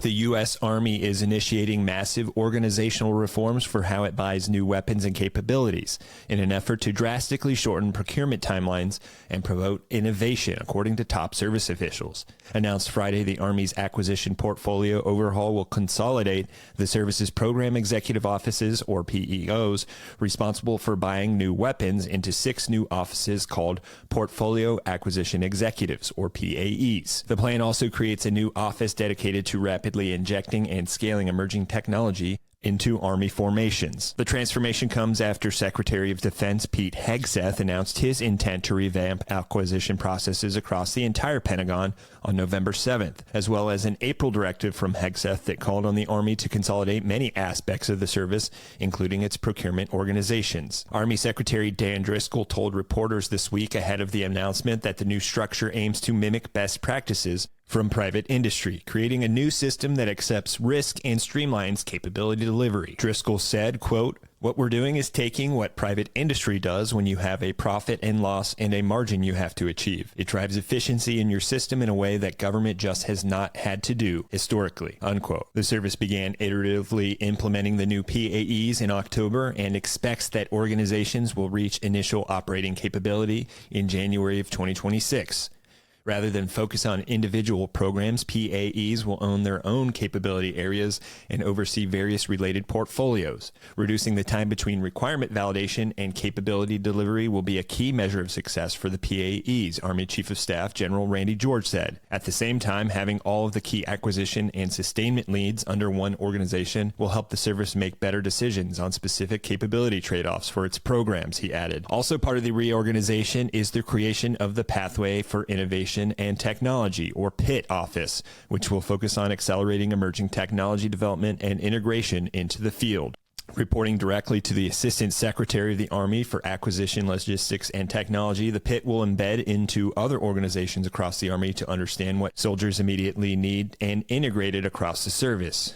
The U.S. Army is initiating massive organizational reforms for how it buys new weapons and capabilities in an effort to drastically shorten procurement timelines and promote innovation, according to top service officials. Announced Friday, the Army's acquisition portfolio overhaul will consolidate the service's program executive offices, or PEOs, responsible for buying new weapons into 6 new offices called Portfolio Acquisition Executives, or PAEs. The plan also creates a new office dedicated to rapidly injecting and scaling emerging technology into Army formations. The transformation comes after Secretary of Defense Pete Hegseth announced his intent to revamp acquisition processes across the entire Pentagon on November 7th, as well as an April directive from Hegseth that called on the Army to consolidate many aspects of the service, including its procurement organizations. Army Secretary Dan Driscoll told reporters this week ahead of the announcement that the new structure aims to mimic best practices from private industry, creating a new system that accepts risk and streamlines capability delivery. Driscoll said, quote, "What we're doing is taking what private industry does when you have a profit and loss and a margin you have to achieve. It drives efficiency in your system in a way that government just has not had to do historically," unquote. The service began iteratively implementing the new PAEs in October and expects that organizations will reach initial operating capability in January of 2026. Rather than focus on individual programs, PAEs will own their own capability areas and oversee various related portfolios. Reducing the time between requirement validation and capability delivery will be a key measure of success for the PAEs, Army Chief of Staff General Randy George said. At the same time, having all of the key acquisition and sustainment leads under one organization will help the service make better decisions on specific capability trade-offs for its programs, he added. Also part of the reorganization is the creation of the Pathway for Innovation and Technology, or PIT office, which will focus on accelerating emerging technology development and integration into the field. Reporting directly to the Assistant Secretary of the Army for Acquisition, Logistics, and Technology, the PIT will embed into other organizations across the Army to understand what soldiers immediately need and integrate it across the service.